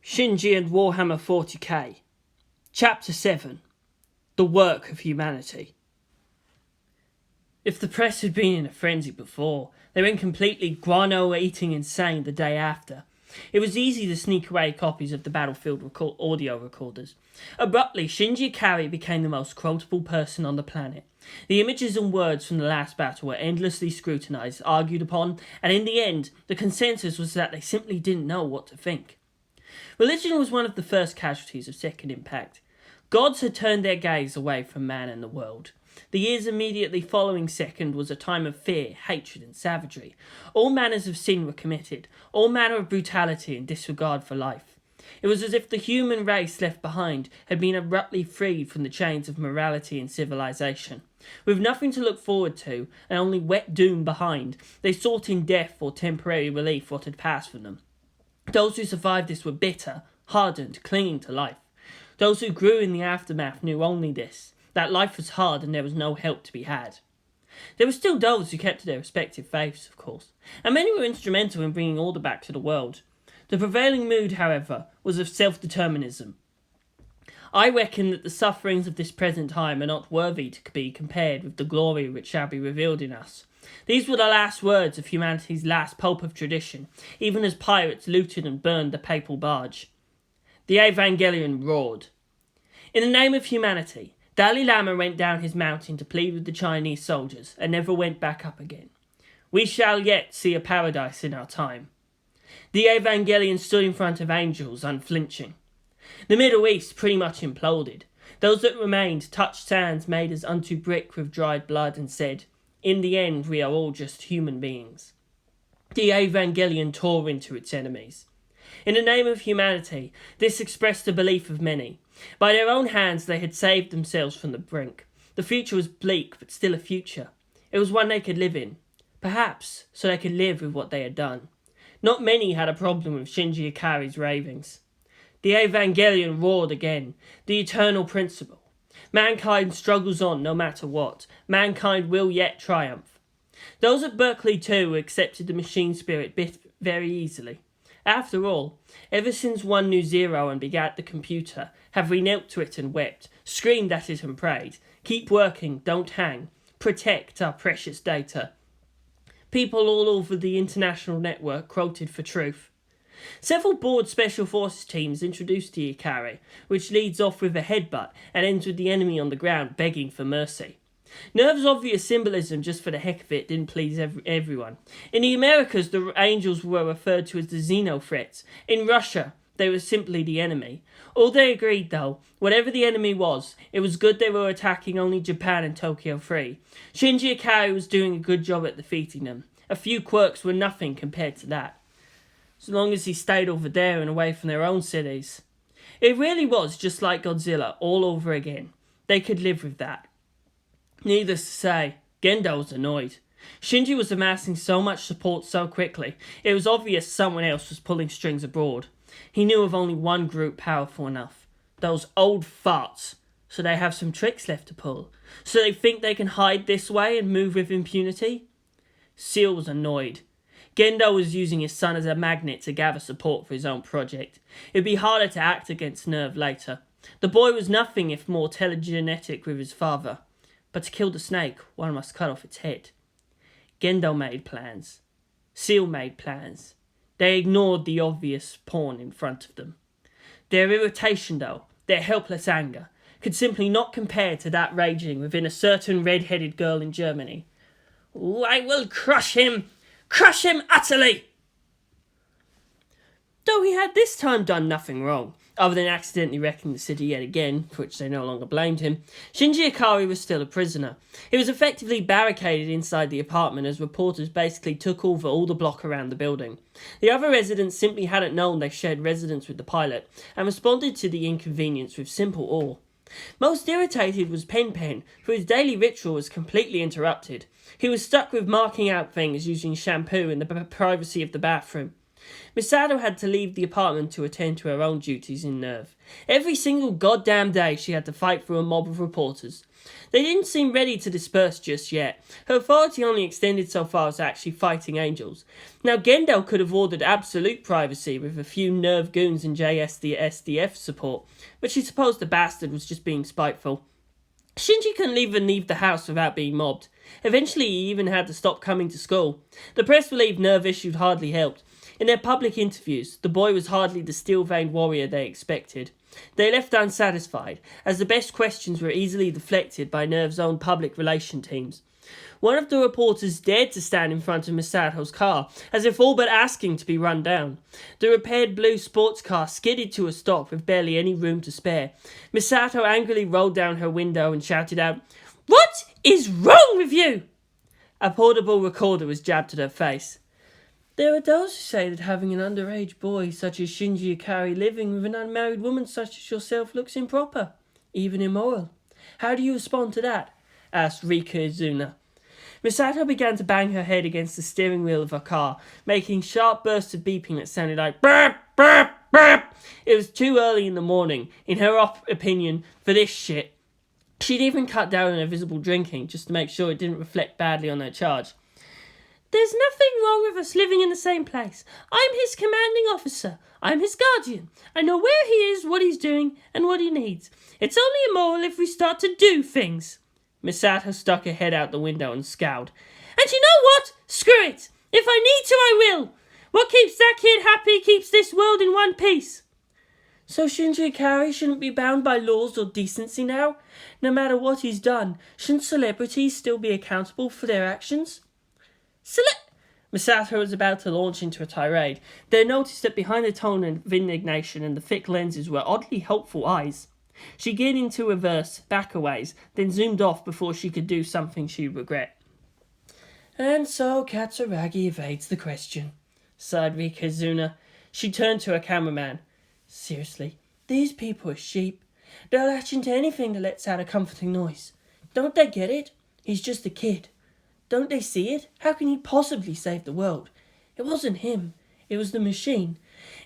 Shinji and Warhammer40k. Chapter 7. The Work of Humanity. If the press had been in a frenzy before, they went completely guano-eating insane the day after. It was easy to sneak away copies of the battlefield audio recorders. Abruptly, Shinji Ikari became the most quotable person on the planet. The images and words from the last battle were endlessly scrutinized, argued upon, and in the end, the consensus was that they simply didn't know what to think. Religion was one of the first casualties of Second Impact. Gods had turned their gaze away from man and the world. The years immediately following Second was a time of fear, hatred and savagery. All manners of sin were committed, all manner of brutality and disregard for life. It was as if the human race left behind had been abruptly freed from the chains of morality and civilization. With nothing to look forward to, and only wet doom behind, they sought in death or temporary relief what had passed from them. Those who survived this were bitter, hardened, clinging to life. Those who grew in the aftermath knew only this, that life was hard and there was no help to be had. There were still those who kept to their respective faiths, of course, and many were instrumental in bringing order back to the world. The prevailing mood, however, was of self-determinism. I reckon that the sufferings of this present time are not worthy to be compared with the glory which shall be revealed in us. These were the last words of humanity's last pulp of tradition, even as pirates looted and burned the papal barge. The Evangelion roared. In the name of humanity, Dalai Lama went down his mountain to plead with the Chinese soldiers, and never went back up again. We shall yet see a paradise in our time. The Evangelion stood in front of angels, unflinching. The Middle East pretty much imploded. Those that remained touched sands made as unto brick with dried blood and said, "In the end, we are all just human beings." The Evangelion tore into its enemies. In the name of humanity, this expressed the belief of many. By their own hands they had saved themselves from the brink. The future was bleak, but still a future. It was one they could live in. Perhaps, so they could live with what they had done. Not many had a problem with Shinji Ikari's ravings. The Evangelion roared again, the eternal principle. Mankind struggles on no matter what. Mankind will yet triumph. Those at Berkeley too accepted the machine spirit very easily. After all, ever since one knew zero and begat the computer, have we knelt to it and wept, screamed at it and prayed, keep working, don't hang, protect our precious data. People all over the international network quoted for truth. Several bored Special Forces teams introduced the Ikari, which leads off with a headbutt and ends with the enemy on the ground begging for mercy. Nerve's obvious symbolism just for the heck of it didn't please everyone. In the Americas, the angels were referred to as the Xenothreats. In Russia, they were simply the enemy. All they agreed, though, whatever the enemy was, it was good they were attacking only Japan and Tokyo free. Shinji Ikari was doing a good job at defeating them. A few quirks were nothing compared to that. As long as he stayed over there and away from their own cities. It really was just like Godzilla all over again. They could live with that. Needless to say, Gendo was annoyed. Shinji was amassing so much support so quickly, it was obvious someone else was pulling strings abroad. He knew of only one group powerful enough. Those old farts. So they have some tricks left to pull. So they think they can hide this way and move with impunity? Seal was annoyed. Gendo was using his son as a magnet to gather support for his own project. It'd be harder to act against Nerve later. The boy was nothing if more telegenetic with his father. But to kill the snake, one must cut off its head. Gendo made plans. Seal made plans. They ignored the obvious pawn in front of them. Their irritation, though, their helpless anger, could simply not compare to that raging within a certain red-headed girl in Germany. "I will crush him! Crush him utterly!" Though he had this time done nothing wrong, other than accidentally wrecking the city yet again, for which they no longer blamed him, Shinji Ikari was still a prisoner. He was effectively barricaded inside the apartment as reporters basically took over all the block around the building. The other residents simply hadn't known they shared residence with the pilot, and responded to the inconvenience with simple awe. Most irritated was Pen, for his daily ritual was completely interrupted. He was stuck with marking out things using shampoo in the privacy of the bathroom. Misato had to leave the apartment to attend to her own duties in Nerve. Every single goddamn day she had to fight through a mob of reporters. They didn't seem ready to disperse just yet. Her authority only extended so far as actually fighting angels. Now Gendo could have ordered absolute privacy with a few Nerve goons and JSDF support, but she supposed the bastard was just being spiteful. Shinji couldn't even leave the house without being mobbed. Eventually he even had to stop coming to school. The press believed Nerve issues hardly helped. In their public interviews, the boy was hardly the steel-veined warrior they expected. They left unsatisfied, as the best questions were easily deflected by Nerve's own public relation teams. One of the reporters dared to stand in front of Misato's car, as if all but asking to be run down. The repaired blue sports car skidded to a stop with barely any room to spare. Misato angrily rolled down her window and shouted out, "What is wrong with you?" A portable recorder was jabbed at her face. "There are those who say that having an underage boy such as Shinji Ikari living with an unmarried woman such as yourself looks improper, even immoral. How do you respond to that?" asked Rika Izuna. Misato began to bang her head against the steering wheel of her car, making sharp bursts of beeping that sounded like burp, burp, burp. It was too early in the morning, in her opinion, for this shit. She'd even cut down on her visible drinking, just to make sure it didn't reflect badly on her charge. "There's nothing wrong with us living in the same place. I'm his commanding officer. I'm his guardian. I know where he is, what he's doing, and what he needs. It's only immoral if we start to do things." Misato stuck her head out the window and scowled. "And you know what? Screw it. If I need to, I will. What keeps that kid happy keeps this world in one piece." "So Shinji Ikari shouldn't be bound by laws or decency now? No matter what he's done, shouldn't celebrities still be accountable for their actions?" Misato was about to launch into a tirade. They noticed that behind the tone of indignation and the thick lenses were oddly hopeful eyes. She geared into reverse, back a ways, then zoomed off before she could do something she'd regret. "And so Katsuragi evades the question," sighed Rika Izuna. She turned to her cameraman. "Seriously, these people are sheep. They'll latch into anything that lets out a comforting noise. Don't they get it? He's just a kid. Don't they see it? How can he possibly save the world? It wasn't him. It was the machine.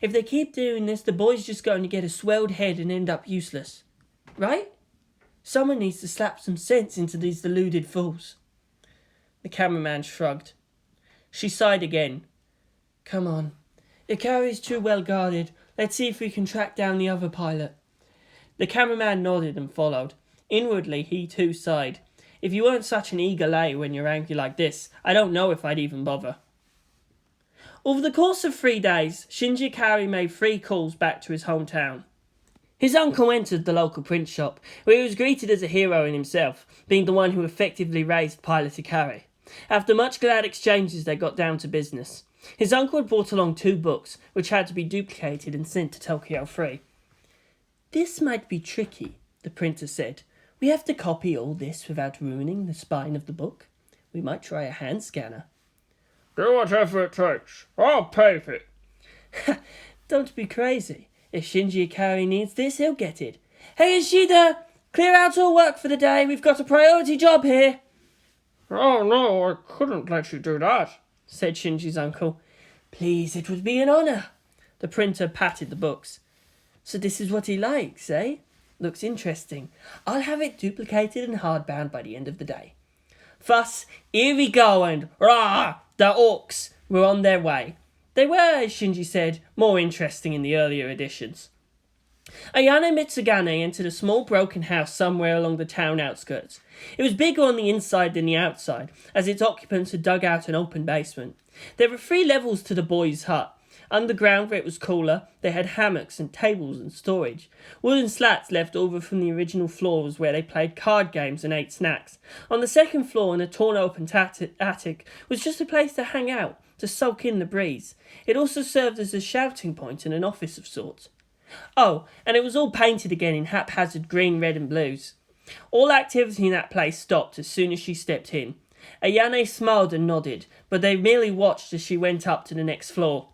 If they keep doing this, the boy's just going to get a swelled head and end up useless. Right? Someone needs to slap some sense into these deluded fools." The cameraman shrugged. She sighed again. "Come on. Ikari's too well guarded. Let's see if we can track down the other pilot." The cameraman nodded and followed. Inwardly, he too sighed. If you weren't such an eager lay when you're angry like this, I don't know if I'd even bother. Over the course of 3 days, Shinji Ikari made 3 calls back to his hometown. His uncle entered the local print shop, where he was greeted as a hero in himself, being the one who effectively raised Pilot Ikari. After much glad exchanges, they got down to business. His uncle had brought along 2 books, which had to be duplicated and sent to Tokyo 3. "This might be tricky," the printer said. "We have to copy all this without ruining the spine of the book. We might try a hand scanner." "Do whatever it takes. I'll pay for it." "Don't be crazy. If Shinji Ikari needs this, he'll get it. Hey, Ishida! Clear out all work for the day. We've got a priority job here." "Oh no, I couldn't let you do that," said Shinji's uncle. "Please, it would be an honour." The printer patted the books. "So this is what he likes, eh? Looks interesting. I'll have it duplicated and hardbound by the end of the day." Thus, here we go, and rah! The orcs were on their way. They were, as Shinji said, more interesting in the earlier editions. Ayane Mitsugane entered a small broken house somewhere along the town outskirts. It was bigger on the inside than the outside, as its occupants had dug out an open basement. There were 3 levels to the boys' hut. Underground, where it was cooler, they had hammocks and tables and storage. Wooden slats left over from the original floor was where they played card games and ate snacks. On the second floor, in a torn-open attic, was just a place to hang out, to soak in the breeze. It also served as a shouting point and an office of sorts. Oh, and it was all painted again in haphazard green, red and blues. All activity in that place stopped as soon as she stepped in. Ayane smiled and nodded, but they merely watched as she went up to the next floor.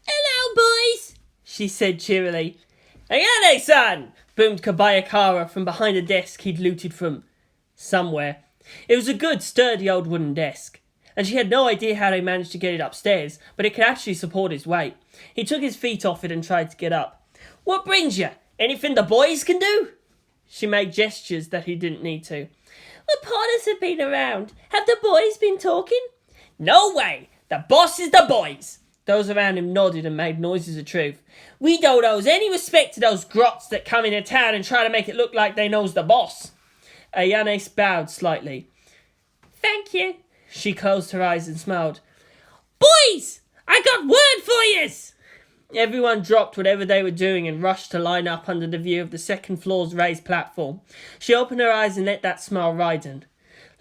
"Hello, boys," she said cheerily. "Ayane-san!" boomed Kobayakara from behind a desk he'd looted from somewhere. It was a good, sturdy old wooden desk. and she had no idea how they managed to get it upstairs, but it could actually support his weight. He took his feet off it and tried to get up. "What brings you? Anything the boys can do?" She made gestures that he didn't need to. The Potters have been around. Have the boys been talking? "No way! The boss is the boys!" Those around him nodded and made noises of truth. "We don't owe any respect to those grots that come into town and try to make it look like they knows the boss." Ayanes bowed slightly. Thank you. She closed her eyes and smiled. Boys, I got word for yous. Everyone dropped whatever they were doing and rushed to line up under the view of the second floor's raised platform. She opened her eyes and let that smile widen.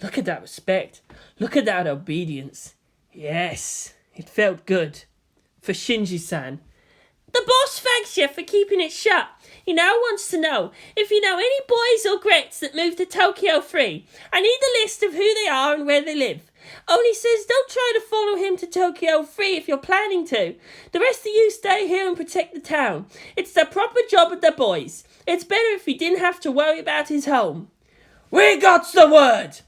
Look at that respect. Look at that obedience. Yes, it felt good. For Shinji-san. The boss thanks you for keeping it shut. He now wants to know if you know any boys or grets that moved to Tokyo free. I need the list of who they are and where they live. Only says don't try to follow him to Tokyo free if you're planning to. The rest of you stay here and protect the town. It's the proper job of the boys. It's better if he didn't have to worry about his home. "We got the word!"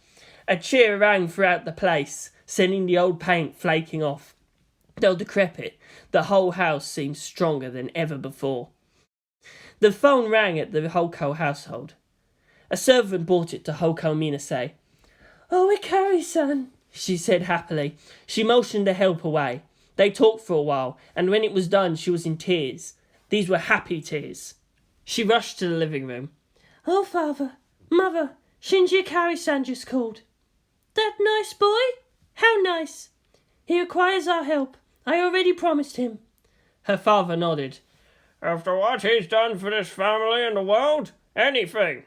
A cheer rang throughout the place, sending the old paint flaking off. Though decrepit, the whole house seemed stronger than ever before. The phone rang at the Hoko household. A servant brought it to Hoko Minase. "Oh, Ikari-san," she said happily. She motioned the help away. They talked for a while, and when it was done, she was in tears. These were happy tears. She rushed to the living room. "Oh, father, mother, Shinji Ikari-san just called." "That nice boy? How nice. He requires our help. I already promised him." Her father nodded. "After what he's done for this family and the world, anything."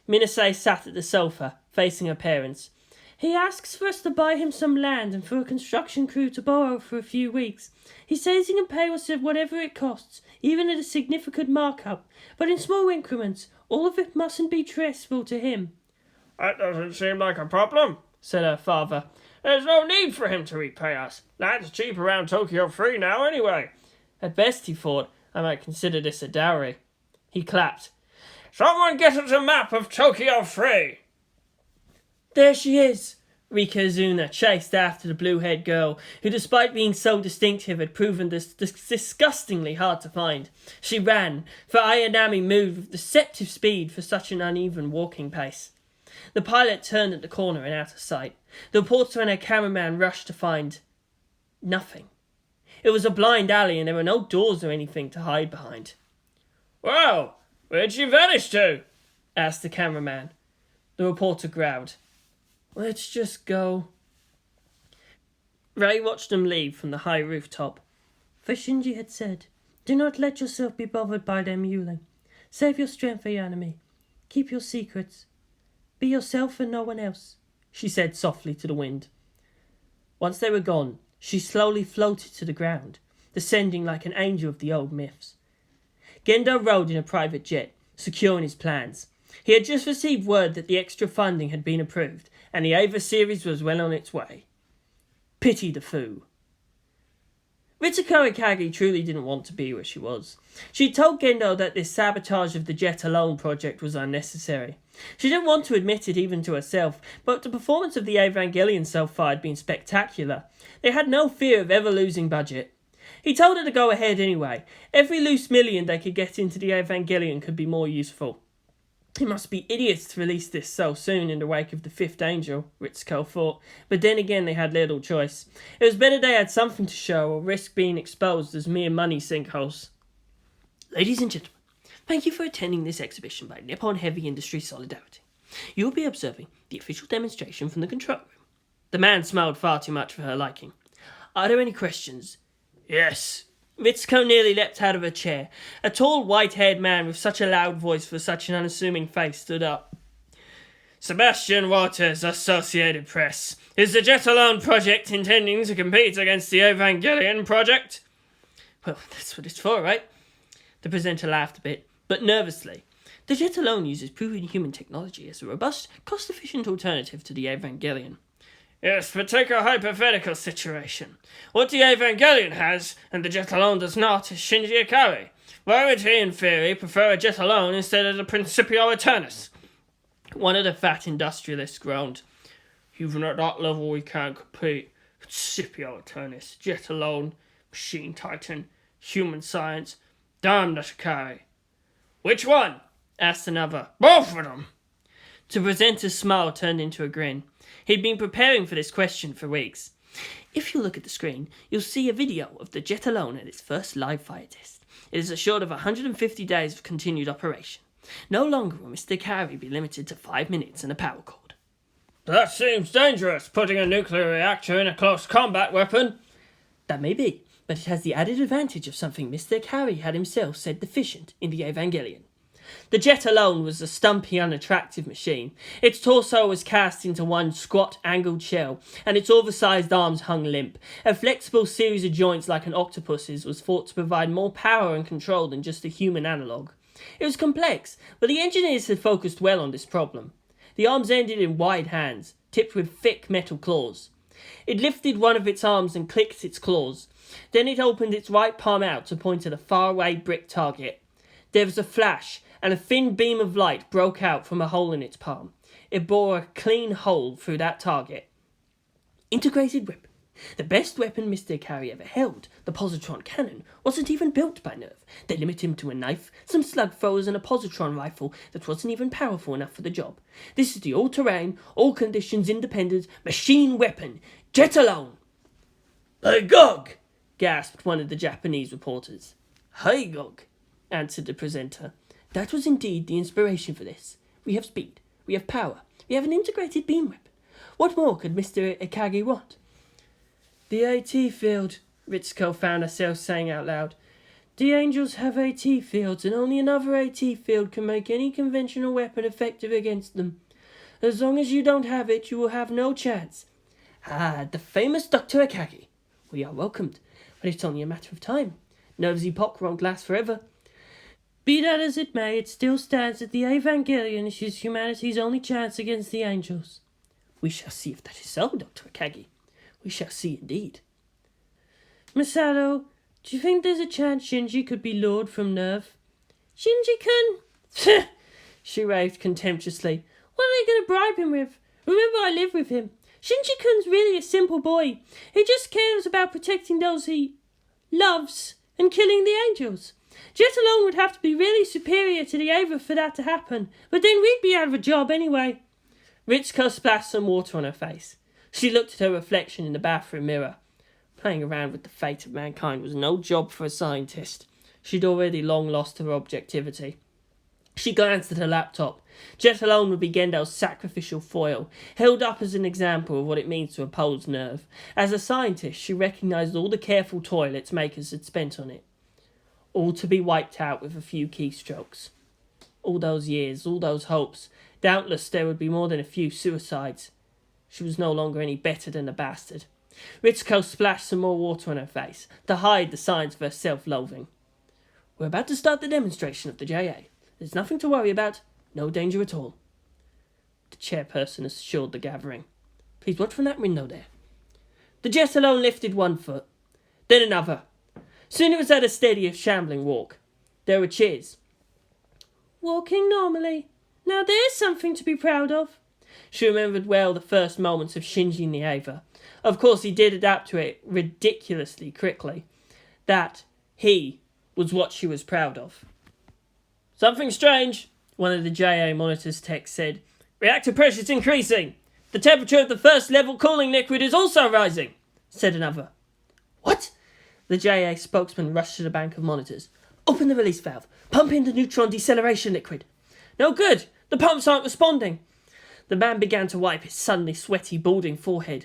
Minase sat at the sofa, facing her parents. "He asks for us to buy him some land and for a construction crew to borrow for a few weeks. He says he can pay us whatever it costs, even at a significant markup, but in small increments. All of it mustn't be stressful to him." "That doesn't seem like a problem," said her father. "There's no need for him to repay us. Land's cheap around Tokyo free now anyway." At best, he thought, I might consider this a dowry. He clapped. "Someone get us a map of Tokyo free." There she is! Rikazuna chased after the blue-haired girl, who despite being so distinctive had proven disgustingly hard to find. She ran, for Ayanami moved with deceptive speed for such an uneven walking pace. The pilot turned at the corner and out of sight. The reporter and her cameraman rushed to find nothing. It was a blind alley and there were no doors or anything to hide behind. "Well, where'd she vanish to?" asked the cameraman. The reporter growled. "Let's just go." Ray watched them leave from the high rooftop. For Shinji had said, "Do not let yourself be bothered by their mewling. Save your strength for your enemy. Keep your secrets. Be yourself and no one else," she said softly to the wind. Once they were gone, she slowly floated to the ground, descending like an angel of the old myths. Gendo rode in a private jet, secure in his plans. He had just received word that the extra funding had been approved, and the Ava series was well on its way. Pity the fool. Ritsuko Ikagi truly didn't want to be where she was. She told Gendo that this sabotage of the Jet Alone project was unnecessary. She didn't want to admit it even to herself, but the performance of the Evangelion so far had been spectacular. They had no fear of ever losing budget. He told her to go ahead anyway. Every loose million they could get into the Evangelion could be more useful. It must be idiots to release this so soon in the wake of the Fifth Angel, Ritsuko thought, but then again they had little choice. It was better they had something to show or risk being exposed as mere money sinkholes. Ladies and gentlemen, thank you for attending this exhibition by Nippon Heavy Industry Solidarity. You will be observing the official demonstration from the control room. The man smiled far too much for her liking. Are there any questions? Yes. Ritsuko nearly leapt out of her chair. A tall, white-haired man with such a loud voice for such an unassuming face stood up. Sebastian Waters, Associated Press. Is the Jet Alone project intending to compete against the Evangelion project? Well, that's what it's for, right? The presenter laughed a bit, but nervously. The Jet Alone uses proven human technology as a robust, cost-efficient alternative to the Evangelion. Yes, but take a hypothetical situation. What the Evangelion has, and the Jet Alone does not, is Shinji Ikari. Why would he, in theory, prefer a Jet Alone instead of the Principio Eternus? One of the fat industrialists groaned. Even at that level we can't compete. Scipio Attornis, Jet Alone, Machine Titan, Human Science, damn the Shikari. Which one? Asked another. Both of them. The presenter's smile turned into a grin. He'd been preparing for this question for weeks. If you look at the screen, you'll see a video of the Jet Alone at its first live fire test. It is a short of 150 days of continued operation. No longer will Mr. Carey be limited to 5 minutes and a power cord. That seems dangerous, putting a nuclear reactor in a close combat weapon. That may be, but it has the added advantage of something Mr. Carey had himself said deficient in the Evangelion. The Jet Alone was a stumpy, unattractive machine. Its torso was cast into one squat, angled shell, and its oversized arms hung limp. A flexible series of joints like an octopus's was thought to provide more power and control than just a human analogue. It was complex, but the engineers had focused well on this problem. The arms ended in wide hands, tipped with thick metal claws. It lifted one of its arms and clicked its claws. Then it opened its right palm out to point at a faraway brick target. There was a flash, and a thin beam of light broke out from a hole in its palm. It bore a clean hole through that target. Integrated weapon. The best weapon Mr. Carey ever held, the positron cannon, wasn't even built by Nerve. They limited him to a knife, some slug throwers, and a positron rifle that wasn't even powerful enough for the job. This is the all-terrain, all-conditions-independent machine weapon, Jet Alone. By Gog! Gasped one of the Japanese reporters. Hey, Gog, answered the presenter. That was indeed the inspiration for this. We have speed, we have power, we have an integrated beam weapon. What more could Mr. Ikagi want? The AT field, Ritsuko found herself saying out loud. The Angels have AT fields, and only another AT field can make any conventional weapon effective against them. As long as you don't have it, you will have no chance. Ah, the famous Dr. Ikagi. We are welcomed, but it's only a matter of time. Nerve's epoch won't last forever. Be that as it may, it still stands that the Evangelion is humanity's only chance against the Angels. We shall see if that is so, Dr. Ikagi. We shall see indeed. Misato, do you think there's a chance Shinji could be lured from Nerve? Shinji-kun? She raved contemptuously. What are they going to bribe him with? Remember, I live with him. Shinji-kun's really a simple boy. He just cares about protecting those he loves and killing the Angels. Jet Alone would have to be really superior to the Ava for that to happen, but then we'd be out of a job anyway. Ritsuko splashed some water on her face. She looked at her reflection in the bathroom mirror. Playing around with the fate of mankind was no job for a scientist. She'd already long lost her objectivity. She glanced at her laptop. Jet Alone would be Gendo's sacrificial foil, held up as an example of what it means to oppose Nerve. As a scientist, she recognised all the careful toil its makers had spent on it. All to be wiped out with a few keystrokes. All those years, all those hopes. Doubtless there would be more than a few suicides. She was no longer any better than a bastard. Ritsuko splashed some more water on her face, to hide the signs of her self-loathing. We're about to start the demonstration of the JA. There's nothing to worry about, no danger at all. The chairperson assured the gathering. Please watch from that window there. The Jet Alone lifted one foot, then another. Soon it was at a steady, shambling walk. There were cheers. Walking normally. Now there's something to be proud of. She remembered well the first moments of Shinji in the Ava. Of course, he did adapt to it ridiculously quickly. That, he, was what she was proud of. Something strange, one of the JA monitor's techs said. Reactor pressure's increasing. The temperature of the first level cooling liquid is also rising, said another. What? The JA spokesman rushed to the bank of monitors. Open the release valve. Pump in the neutron deceleration liquid. No good. The pumps aren't responding. The man began to wipe his suddenly sweaty, balding forehead.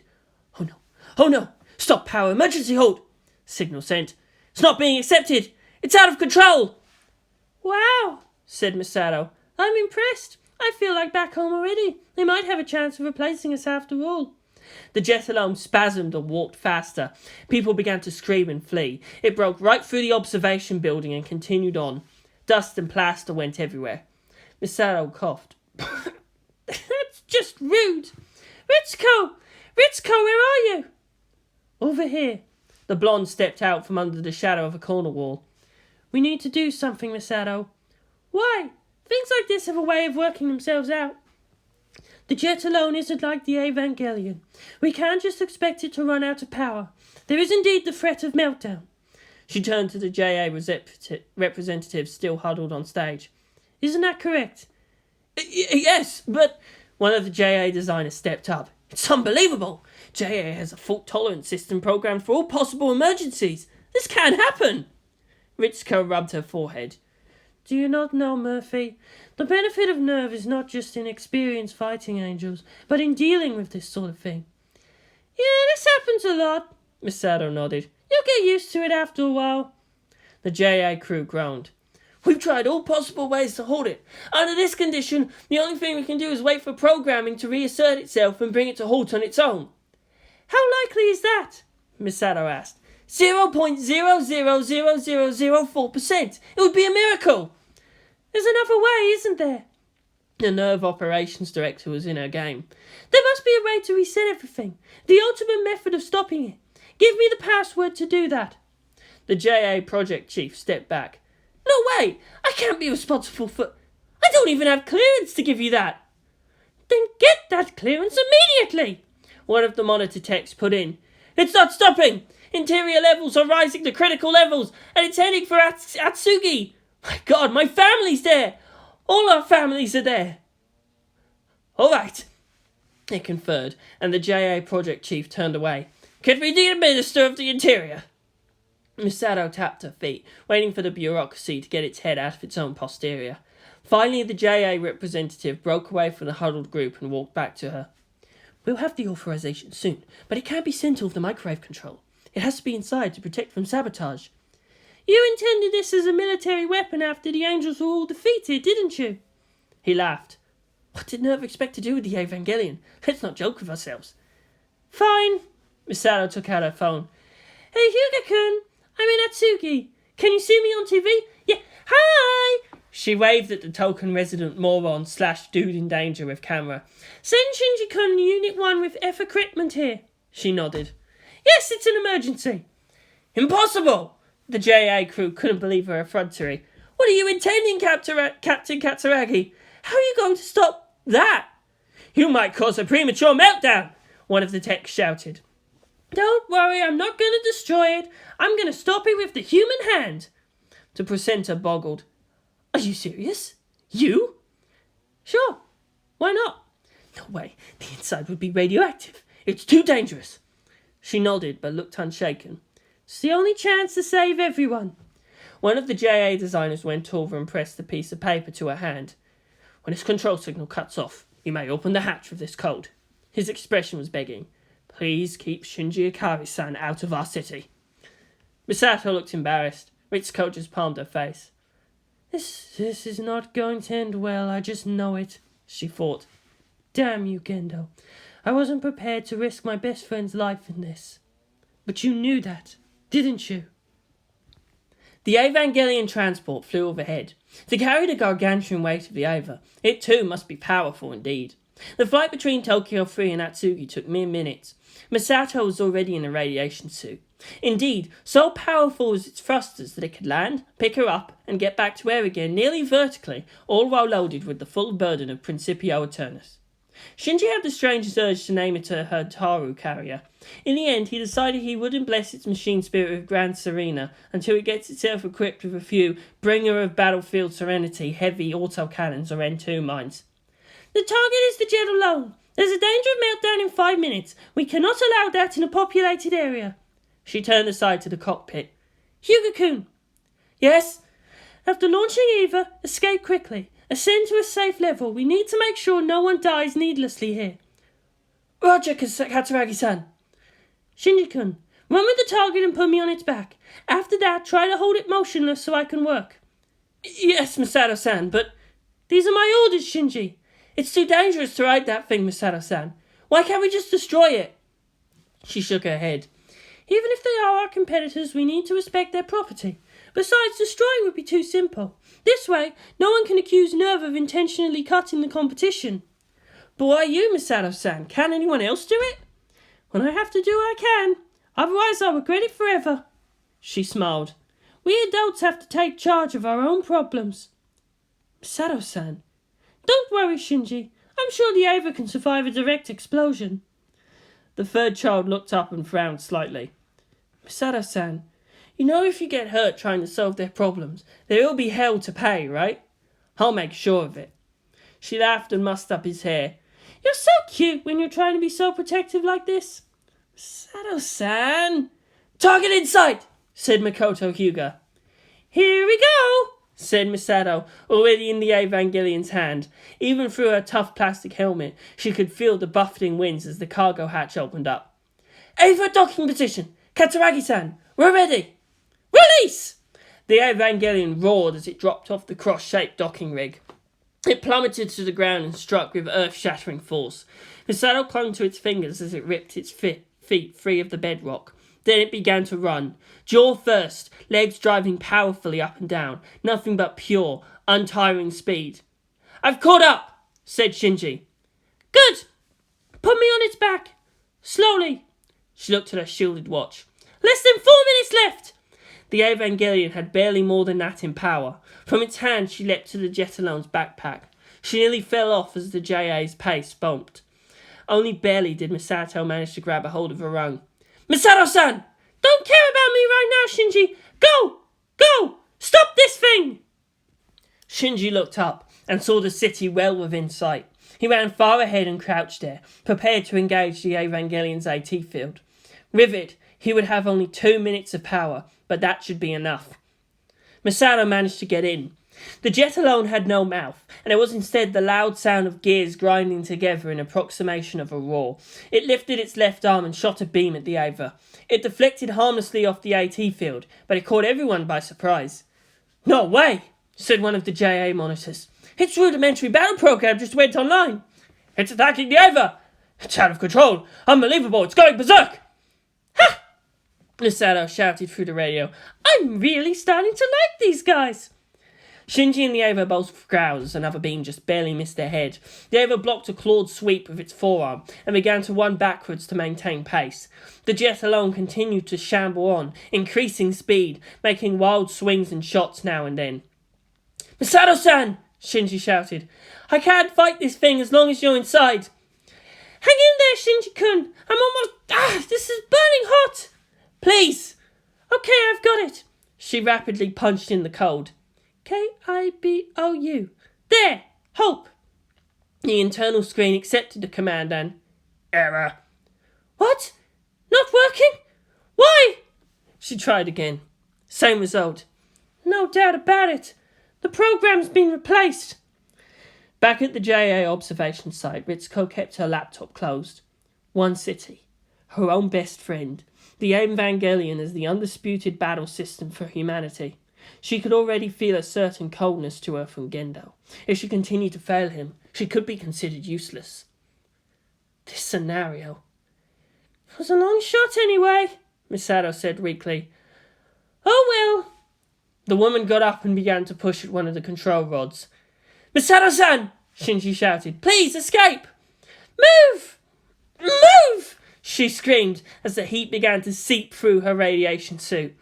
Oh no. Oh no. Stop power. Emergency halt. Signal sent. It's not being accepted. It's out of control. Wow, said Misato. I'm impressed. I feel like back home already. They might have a chance of replacing us after all. The Jet Alone spasmed and walked faster. People began to scream and flee. It broke right through the observation building and continued on. Dust and plaster went everywhere. Misato coughed. That's just rude. Ritsuko! Ritsuko, where are you? Over here. The blonde stepped out from under the shadow of a corner wall. We need to do something, Misato. Why? Things like this have a way of working themselves out. The jet alone isn't like the Evangelion. We can't just expect it to run out of power. There is indeed the threat of meltdown. She turned to the JA representatives still huddled on stage. Isn't that correct? Yes, but one of the JA designers stepped up. It's unbelievable. JA has a fault tolerance system programmed for all possible emergencies. This can't happen. Ritsuko rubbed her forehead. Do you not know, Murphy? The benefit of nerve is not just in experience fighting angels, but in dealing with this sort of thing. Yeah, this happens a lot. Misato nodded. You'll get used to it after a while. The JA crew groaned. We've tried all possible ways to hold it. Under this condition, the only thing we can do is wait for programming to reassert itself and bring it to halt on its own. How likely is that? Misato asked. 0.00004%. It would be a miracle. There's another way, isn't there? The nerve operations director was in her game. There must be a way to reset everything. The ultimate method of stopping it. Give me the password to do that. The JA project chief stepped back. No way! I can't be responsible for... I don't even have clearance to give you that. Then get that clearance immediately. One of the monitor techs put in. It's not stopping! Interior levels are rising to critical levels, and it's heading for Atsugi! My God, my family's there! All our families are there! All right, it conferred, and the JA project chief turned away. Could we be the Minister of the Interior? Misato tapped her feet, waiting for the bureaucracy to get its head out of its own posterior. Finally, the JA representative broke away from the huddled group and walked back to her. We'll have the authorization soon, but it can't be sent off the microwave control. It has to be inside to protect from sabotage. You intended this as a military weapon after the angels were all defeated, didn't you? He laughed. What did Nerve expect to do with the Evangelion? Let's not joke with ourselves. Fine. Misato took out her phone. Hey, Hyuga-kun, I'm in Atsugi. Can you see me on TV? Yeah. Hi! She waved at the token resident moron / dude in danger with camera. Send Shinji-kun Unit 1 with F equipment here. She nodded. Yes, it's an emergency. Impossible! The JA crew couldn't believe her effrontery. What are you intending, Captain Katsuragi? How are you going to stop that? You might cause a premature meltdown, one of the techs shouted. Don't worry, I'm not going to destroy it. I'm going to stop it with the human hand. The presenter boggled. Are you serious? You? Sure. Why not? No way. The inside would be radioactive. It's too dangerous. She nodded, but looked unshaken. It's the only chance to save everyone. One of the JA designers went over and pressed a piece of paper to her hand. When this control signal cuts off, you may open the hatch with this code. His expression was begging. Please keep Shinji Ikari-san out of our city. Misato looked embarrassed. Ritsuko just palmed her face. This is not going to end well, I just know it, she thought. Damn you, Gendo. I wasn't prepared to risk my best friend's life in this. But you knew that, didn't you? The Evangelion transport flew overhead. To carry the gargantuan weight of the Eva, it too must be powerful indeed. The flight between Tokyo 3 and Atsugi took mere minutes. Misato was already in a radiation suit. Indeed, so powerful was its thrusters that it could land, pick her up, and get back to air again nearly vertically, all while loaded with the full burden of Principio Eternus. Shinji had the strangest urge to name it a Hataru carrier. In the end, he decided he wouldn't bless its machine spirit with Grand Serena until it gets itself equipped with a few Bringer of Battlefield Serenity heavy autocannons or N2 mines. The target is the jet alone. There's a danger of meltdown in 5 minutes. We cannot allow that in a populated area. She turned aside to the cockpit. Hyuga-kun. Yes? After launching Eva, escape quickly. Ascend to a safe level. We need to make sure no one dies needlessly here. Roger, Katsuragi-san. Shinji-kun, run with the target and put me on its back. After that, try to hold it motionless so I can work. Yes, Misato-san, but... These are my orders, Shinji. It's too dangerous to ride that thing, Misato-san. Why can't we just destroy it? She shook her head. Even if they are our competitors, we need to respect their property. Besides, destroying would be too simple. This way, no one can accuse Nerve of intentionally cutting the competition. But why you, Misato-san? Can anyone else do it? When I have to do what I can. Otherwise, I'll regret it forever. She smiled. We adults have to take charge of our own problems. Misato-san. Don't worry, Shinji. I'm sure the Ava can survive a direct explosion. The third child looked up and frowned slightly. Misato-san, you know if you get hurt trying to solve their problems, there will be hell to pay, right? I'll make sure of it. She laughed and mussed up his hair. You're so cute when you're trying to be so protective like this. Misato-san. Target in sight, said Makoto Hyuga. Here we go, said Misato, already in the Evangelion's hand. Even through her tough plastic helmet, she could feel the buffeting winds as the cargo hatch opened up. Ava docking position. Katsuragi-san, we're ready. Release! The Evangelion roared as it dropped off the cross-shaped docking rig. It plummeted to the ground and struck with earth-shattering force. Misato clung to its fingers as it ripped its feet free of the bedrock. Then it began to run, jaw first, legs driving powerfully up and down, nothing but pure, untiring speed. I've caught up, said Shinji. Good! Put me on its back. Slowly. She looked at her shielded watch. Less than 4 minutes left! The Evangelion had barely more than that in power. From its hand she leapt to the Jetalone's backpack. She nearly fell off as the JA's pace bumped. Only barely did Misato manage to grab a hold of her own. Misato-san! Don't care about me right now, Shinji! Go! Go! Stop this thing! Shinji looked up and saw the city well within sight. He ran far ahead and crouched there, prepared to engage the Evangelion's AT field. With it, he would have only 2 minutes of power, but that should be enough. Misato managed to get in. The jet alone had no mouth, and it was instead the loud sound of gears grinding together in approximation of a roar. It lifted its left arm and shot a beam at the Ava. It deflected harmlessly off the AT field, but it caught everyone by surprise. No way, said one of the JA monitors. Its rudimentary battle program just went online. It's attacking the Ava. It's out of control. Unbelievable, it's going berserk. Ha! Misato shouted through the radio. I'm really starting to like these guys. Shinji and the Ava both growled as another beam just barely missed their head. The Ava blocked a clawed sweep with its forearm and began to run backwards to maintain pace. The jet alone continued to shamble on, increasing speed, making wild swings and shots now and then. Misato-san! Shinji shouted. I can't fight this thing as long as you're inside. Hang in there, Shinji-kun. I'm almost... this is burning hot. Please. Okay, I've got it. She rapidly punched in the code. K-I-B-O-U. There! Hope! The internal screen accepted the command and... Error. What? Not working? Why? She tried again. Same result. No doubt about it. The program's been replaced. Back at the JA observation site, Ritsuko kept her laptop closed. One city. Her own best friend. The Evangelion as the undisputed battle system for humanity. She could already feel a certain coldness to her from Gendo. If she continued to fail him, she could be considered useless. This scenario. It was a long shot anyway, Misato said weakly. Oh well. The woman got up and began to push at one of the control rods. Misato-san! Shinji shouted. Please, escape! Move! Move! She screamed as the heat began to seep through her radiation suit.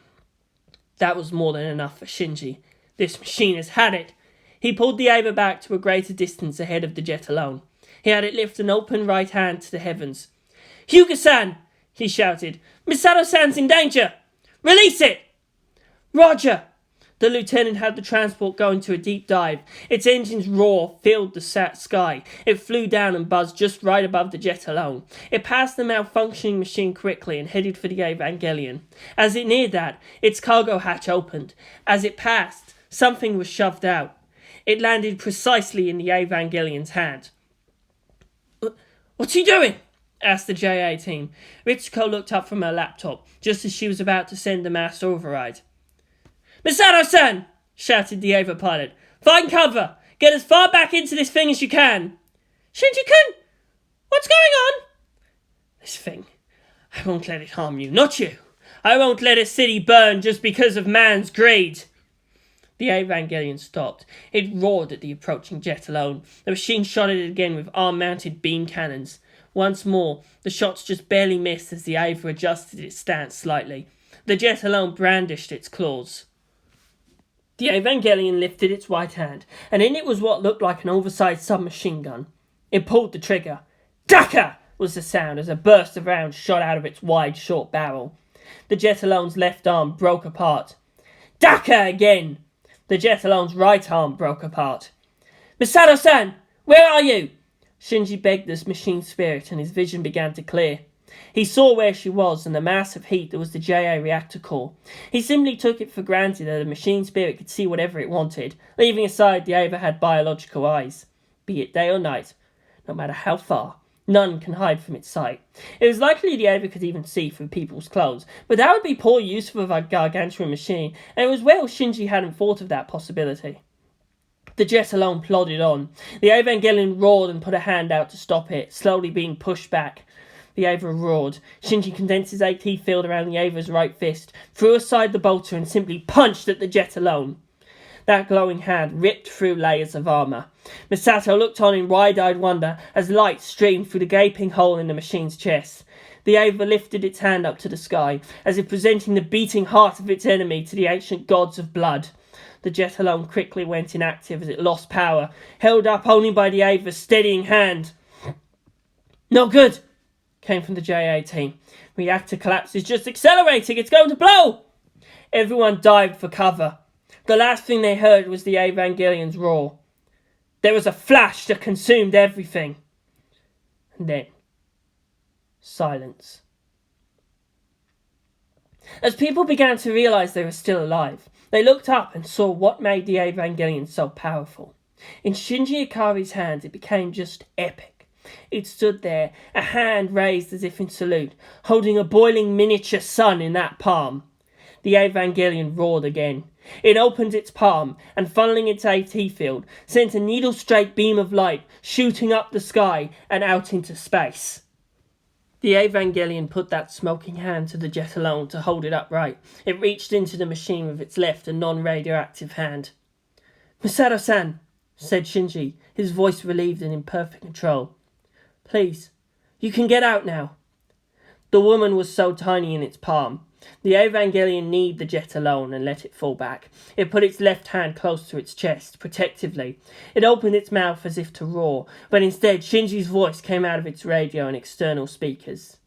That was more than enough for Shinji. This machine has had it. He pulled the Ava back to a greater distance ahead of the jet alone. He had it lift an open right hand to the heavens. Hyuga-san! He shouted. Misato-san's in danger! Release it! Roger! The lieutenant had the transport going to a deep dive. Its engine's roar filled the sky. It flew down and buzzed just right above the jet alone. It passed the malfunctioning machine quickly and headed for the Evangelion. As it neared that, its cargo hatch opened. As it passed, something was shoved out. It landed precisely in the Evangelion's hand. What's he doing? Asked the JA team. Ritsuko looked up from her laptop, just as she was about to send a mass override. Misato-san! Shouted the Ava pilot. Find cover! Get as far back into this thing as you can! Shinji-kun! What's going on? This thing. I won't let it harm you. Not you! I won't let a city burn just because of man's greed! The Evangelion stopped. It roared at the approaching jet alone. The machine shot at it again with arm-mounted beam cannons. Once more, the shots just barely missed as the Ava adjusted its stance slightly. The jet alone brandished its claws. The Evangelion lifted its right hand, and in it was what looked like an oversized submachine gun. It pulled the trigger. Daka! Was the sound as a burst of rounds shot out of its wide, short barrel. The Jet-Alone's left arm broke apart. Daka again! The Jet-Alone's right arm broke apart. Misato-san! Where are you? Shinji begged this machine spirit, and his vision began to clear. He saw where she was and the mass of heat that was the JA reactor core. He simply took it for granted that a machine spirit could see whatever it wanted, leaving aside the Ava had biological eyes. Be it day or night, no matter how far, none can hide from its sight. It was likely the Ava could even see through people's clothes, but that would be poor use of a gargantuan machine, and it was well Shinji hadn't thought of that possibility. The jet alone plodded on. The Evangelion roared and put a hand out to stop it, slowly being pushed back. The Ava roared. Shinji condensed his AT field around the Ava's right fist, threw aside the bolter and simply punched at the jet alone. That glowing hand ripped through layers of armour. Misato looked on in wide-eyed wonder as light streamed through the gaping hole in the machine's chest. The Ava lifted its hand up to the sky, as if presenting the beating heart of its enemy to the ancient gods of blood. The jet alone quickly went inactive as it lost power, held up only by the Ava's steadying hand. "No good," came from the JA team. "Reactor collapse is just accelerating. It's going to blow." Everyone dived for cover. The last thing they heard was the Evangelion's roar. There was a flash that consumed everything. And then, silence. As people began to realise they were still alive, they looked up and saw what made the Evangelion so powerful. In Shinji Ikari's hands, it became just epic. It stood there, a hand raised as if in salute, holding a boiling miniature sun in that palm. The Evangelion roared again. It opened its palm, and funneling its AT field, sent a needle-straight beam of light shooting up the sky and out into space. The Evangelion put that smoking hand to the jet alone to hold it upright. It reached into the machine with its left and non-radioactive hand. "Misato-san," said Shinji, his voice relieved and in perfect control. "Please, you can get out now." The woman was so tiny in its palm. The Evangelion kneed the jet alone and let it fall back. It put its left hand close to its chest, protectively. It opened its mouth as if to roar, but instead Shinji's voice came out of its radio and external speakers.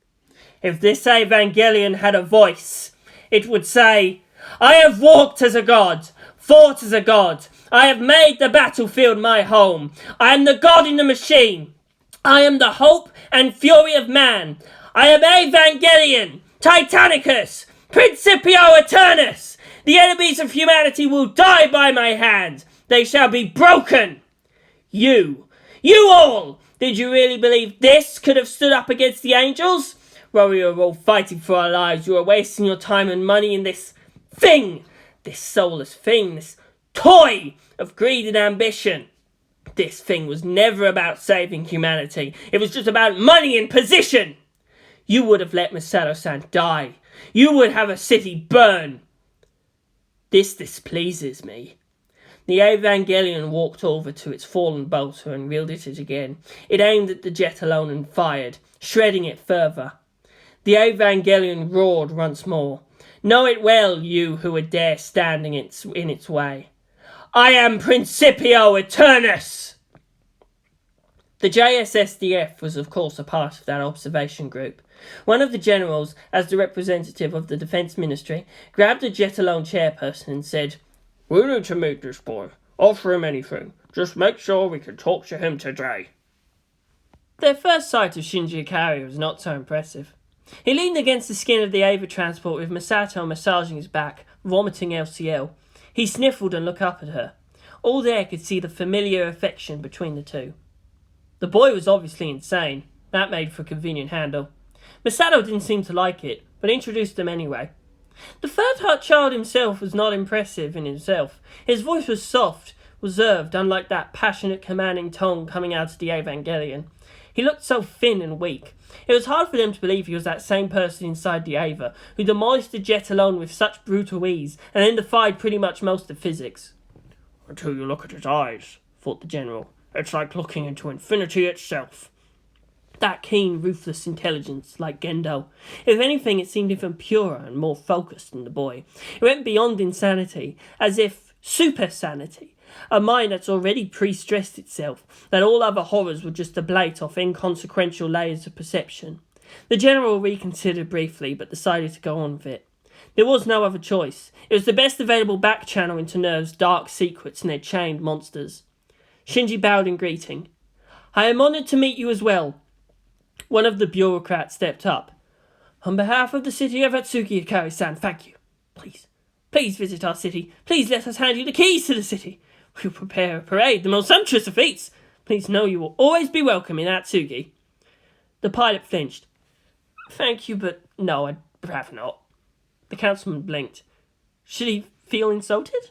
"If this Evangelion had a voice, it would say, 'I have walked as a god, fought as a god. I have made the battlefield my home. I am the god in the machine. I am the hope and fury of man. I am Evangelion, Titanicus, Principio Eternus. The enemies of humanity will die by my hand. They shall be broken.' You all, did you really believe this could have stood up against the angels? While we were all fighting for our lives, you were wasting your time and money in this thing, this soulless thing, this toy of greed and ambition. This thing was never about saving humanity. It was just about money and position. You would have let Misato-san die. You would have a city burn. This displeases me." The Evangelion walked over to its fallen bolter and wielded it again. It aimed at the jet alone and fired, shredding it further. The Evangelion roared once more. "Know it well, you who would dare stand in its way. I am Principio Eternus!" The JSSDF was of course a part of that observation group. One of the generals, as the representative of the Defence Ministry, grabbed the jet-alone chairperson and said, "We need to meet this boy. Offer him anything. Just make sure we can talk to him today." Their first sight of Shinji Ikari was not so impressive. He leaned against the skin of the Ava transport with Misato massaging his back, vomiting LCL. He sniffled and looked up at her. All there could see the familiar affection between the two. The boy was obviously insane. That made for a convenient handle. Misato didn't seem to like it, but introduced them anyway. The third child himself was not impressive in himself. His voice was soft, reserved, unlike that passionate, commanding tone coming out of the Evangelion. He looked so thin and weak. It was hard for them to believe he was that same person inside the Ava, who demolished the jet alone with such brutal ease, and then defied pretty much most of physics. "Until you look at his eyes," thought the general. "It's like looking into infinity itself." That keen, ruthless intelligence, like Gendo. If anything, it seemed even purer and more focused than the boy. It went beyond insanity, as if Super sanity. A mind that's already pre-stressed itself, that all other horrors were just a blate off inconsequential layers of perception. The General reconsidered briefly, but decided to go on with it. There was no other choice. It was the best available back channel into Nerve's dark secrets and their chained monsters. Shinji bowed in greeting. I am honoured to meet you as well. One of the bureaucrats stepped up. On behalf of the city of Atsugi, Akari-san, thank you. Please visit our city. Please let us hand you the keys to the city. We'll prepare a parade, the most sumptuous of feats. Please know you will always be welcome in Atsugi. The pilot flinched. Thank you, but no, I'd rather not. The councilman blinked. Should he feel insulted?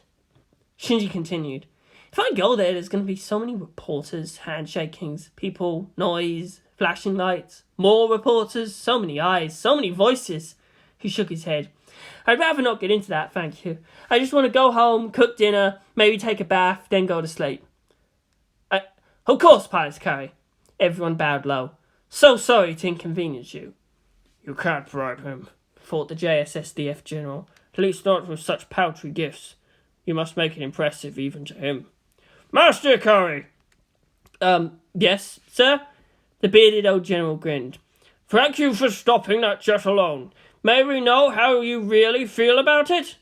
Shinji continued. If I go there's going to be so many reporters, handshakings, people, noise, flashing lights, more reporters, so many eyes, so many voices. He shook his head. I'd rather not get into that, thank you. I just want to go home, cook dinner, maybe take a bath, then go to sleep. Of course, Pilot Akari. Everyone bowed low. So sorry to inconvenience you. You can't bribe him, thought the JSSDF general. At least not with such paltry gifts. You must make it impressive even to him. Master Akari! Yes, sir? The bearded old general grinned. Thank you for stopping that jet alone. May we know how you really feel about it?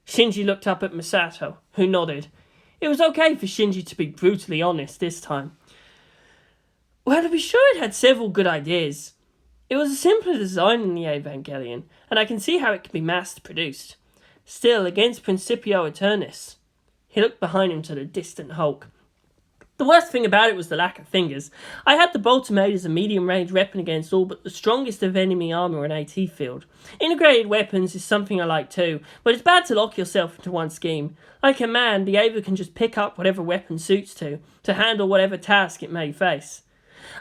Shinji looked up at Misato, who nodded. It was okay for Shinji to be brutally honest this time. Well, to be sure, it had several good ideas. It was a simpler design than the Evangelion, and I can see how it can be mass-produced. Still, against Principio Aeternus. He looked behind him to the distant Hulk. The worst thing about it was the lack of fingers. I had the bolter made as a medium-range weapon against all but the strongest of enemy armour and AT field. Integrated weapons is something I like too, but it's bad to lock yourself into one scheme. Like a man, the Ava can just pick up whatever weapon suits to handle whatever task it may face.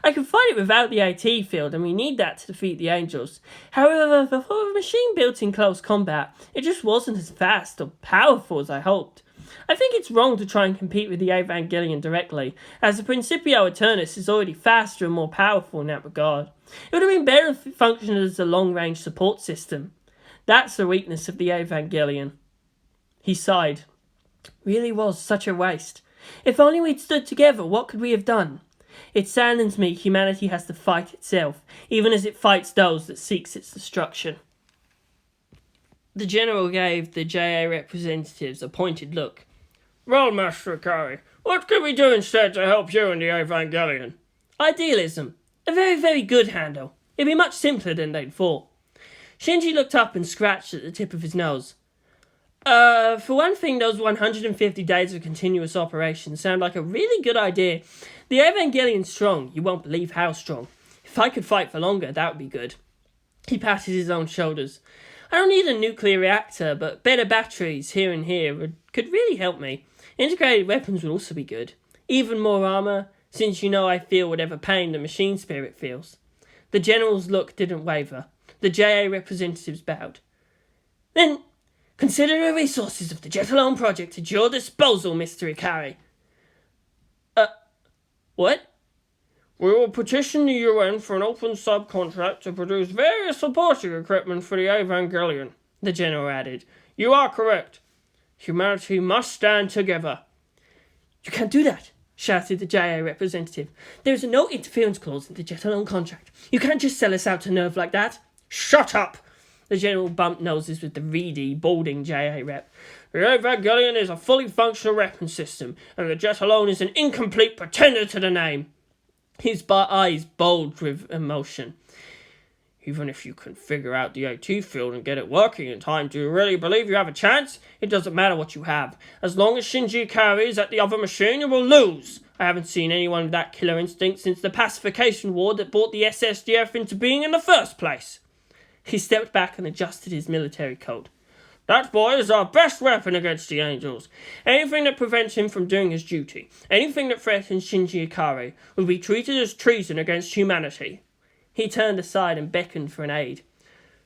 I can fight it without the AT field, and we need that to defeat the Angels. However, for a machine built in close combat, it just wasn't as fast or powerful as I hoped. I think it's wrong to try and compete with the Evangelion directly, as the Principio Aeternus is already faster and more powerful in that regard. It would have been better if it functioned as a long-range support system. That's the weakness of the Evangelion. He sighed. Really was such a waste. If only we'd stood together, what could we have done? It saddens me humanity has to fight itself, even as it fights those that seeks its destruction. The general gave the JA representatives a pointed look. Well, Master Akari, what can we do instead to help you in the Evangelion? Idealism. A very, very good handle. It'd be much simpler than they'd thought. Shinji looked up and scratched at the tip of his nose. For one thing, those 150 days of continuous operation sound like a really good idea. The Evangelion's strong. You won't believe how strong. If I could fight for longer, that would be good. He patted his own shoulders. I don't need a nuclear reactor, but better batteries here and here could really help me. Integrated weapons would also be good. Even more armour, since you know I feel whatever pain the machine spirit feels. The general's look didn't waver. The JA representatives bowed. Then, consider the resources of the Jet Alone project at your disposal, Mr. Akari. What? We will petition the UN for an open subcontract to produce various supporting equipment for the Evangelion, the general added. You are correct. Humanity must stand together. You can't do that, shouted the JA representative. There is a no interference clause in the Jet Alone contract. You can't just sell us out to Nerve like that. Shut up! The general bumped noses with the reedy, balding JA rep. The Evangelion is a fully functional weapon system, and the Jet Alone is an incomplete pretender to the name. His eyes bulged with emotion. Even if you can figure out the AT field and get it working in time, do you really believe you have a chance? It doesn't matter what you have. As long as Shinji Akari is at the other machine, you will lose. I haven't seen anyone with that killer instinct since the pacification war that brought the SSDF into being in the first place. He stepped back and adjusted his military coat. That boy is our best weapon against the Angels. Anything that prevents him from doing his duty, anything that threatens Shinji Akari, will be treated as treason against humanity. He turned aside and beckoned for an aide.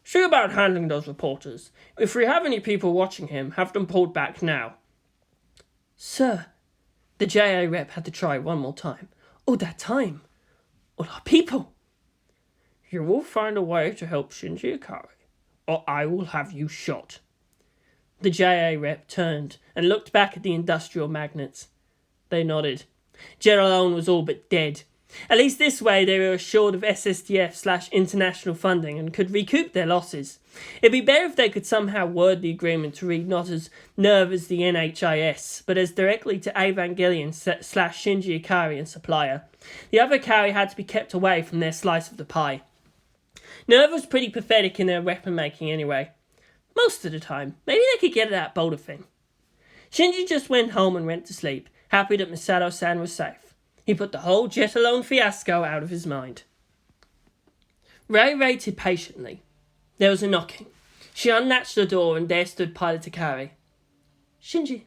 See about handling those reporters. If we have any people watching him, have them pulled back now. Sir, the JA rep had to try one more time. All that time. All our people. You will find a way to help Shinji Akari, or I will have you shot. The JA rep turned and looked back at the industrial magnates. They nodded. Jet alone was all but dead. At least this way they were assured of SSDF/international funding and could recoup their losses. It'd be better if they could somehow word the agreement to read not as NERV as the NHIS, but as directly to Evangelion/Shinji Ikari and supplier. The other Ikari had to be kept away from their slice of the pie. NERV was pretty pathetic in their weapon making anyway. Most of the time. Maybe they could get at that boulder thing. Shinji just went home and went to sleep, happy that Misato-san was safe. He put the whole Jet Alone fiasco out of his mind. Ray waited patiently. There was a knocking. She unlatched the door and there stood Pilot Ikari. "Shinji,"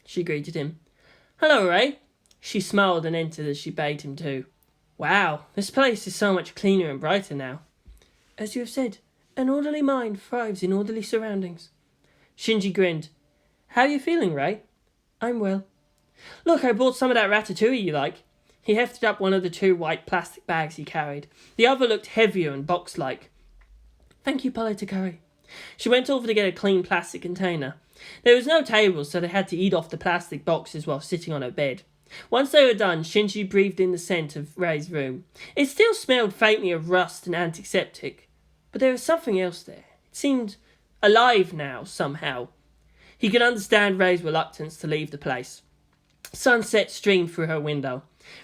she greeted him. "Hello, Ray." She smiled and entered as she bade him to. "Wow, this place is so much cleaner and brighter now." "As you have said, an orderly mind thrives in orderly surroundings." Shinji grinned. "How are you feeling, Ray?" "I'm well." "Look, I bought some of that ratatouille you like." He hefted up one of the 2 white plastic bags he carried. The other looked heavier and box-like. "Thank you, Pilot Ikari." She went over to get a clean plastic container. There was no table, so they had to eat off the plastic boxes while sitting on her bed. Once they were done, Shinji breathed in the scent of Ray's room. It still smelled faintly of rust and antiseptic, but there was something else there. It seemed alive now, somehow. He could understand Ray's reluctance to leave the place. Sunset streamed through her window.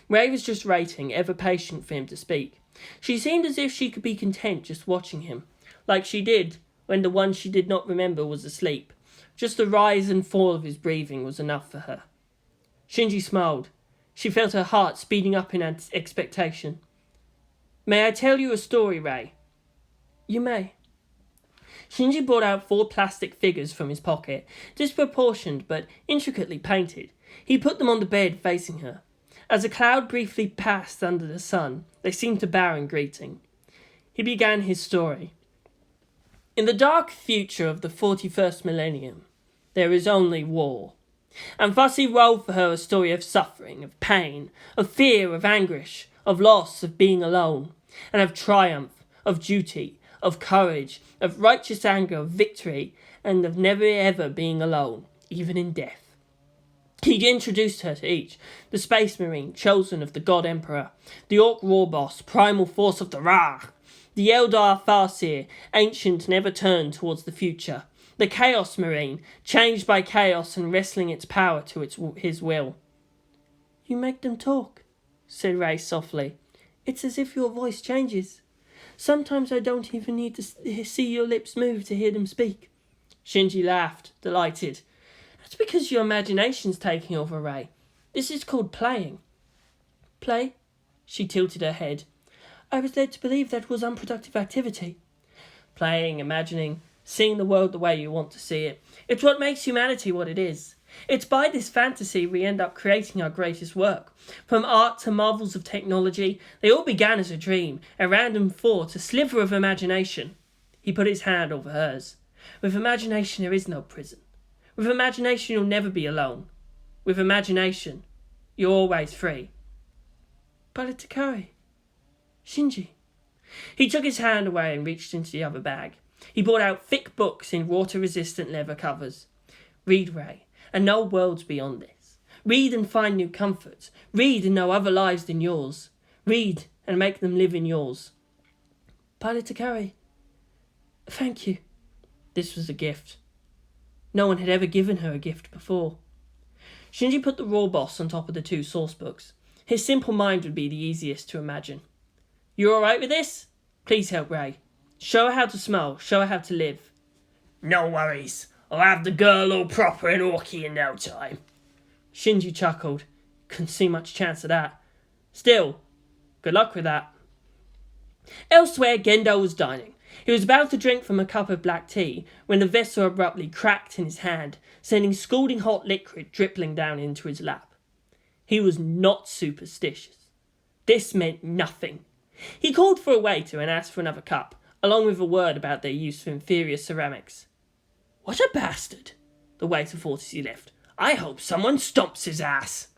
Ray was just waiting, ever patient for him to speak. She seemed as if she could be content just watching him, like she did when the one she did not remember was asleep. Just the rise and fall of his breathing was enough for her. Shinji smiled. She felt her heart speeding up in expectation. "May I tell you a story, Ray?" "You may." Shinji brought out 4 plastic figures from his pocket, disproportioned but intricately painted. He put them on the bed facing her. As a cloud briefly passed under the sun, they seemed to bow in greeting. He began his story. In the dark future of the 41st millennium, there is only war. And thus he wove for her a story of suffering, of pain, of fear, of anguish, of loss, of being alone, and of triumph, of duty, of courage, of righteous anger, of victory, and of never ever being alone, even in death. He introduced her to each: the Space Marine, chosen of the God Emperor; the Orc War Boss, primal force of the Ra; the Eldar Farseer, ancient and ever turned towards the future; the Chaos Marine, changed by chaos and wrestling its power to his will. "You make them talk," said Ray softly. "It's as if your voice changes. Sometimes I don't even need to see your lips move to hear them speak." Shinji laughed, delighted. "That's because your imagination's taking over, Ray. This is called playing." "Play?" She tilted her head. "I was led to believe that was unproductive activity." "Playing, imagining, seeing the world the way you want to see it. It's what makes humanity what it is. It's by this fantasy we end up creating our greatest work. From art to marvels of technology, they all began as a dream, a random thought, a sliver of imagination." He put his hand over hers. "With imagination there is no prison. With imagination you'll never be alone. With imagination, you're always free." "But Ikari. Shinji." He took his hand away and reached into the other bag. He brought out thick books in water-resistant leather covers. "Read, Ray, and know worlds beyond this. Read and find new comforts. Read and know other lives than yours. Read and make them live in yours." "Pilot Ikari, thank you." This was a gift. No one had ever given her a gift before. Shinji put the Raw Boss on top of the 2 sourcebooks. His simple mind would be the easiest to imagine. "You all right with this? Please help Ray. Show her how to smile. Show her how to live." "No worries. I'll have the girl all proper and orky in no time." Shinji chuckled. Couldn't see much chance of that. Still, good luck with that. Elsewhere, Gendo was dining. He was about to drink from a cup of black tea when the vessel abruptly cracked in his hand, sending scalding hot liquid dripping down into his lap. He was not superstitious. This meant nothing. He called for a waiter and asked for another cup, along with a word about their use of inferior ceramics. "What a bastard," the waiter thought as he left. "I hope someone stomps his ass."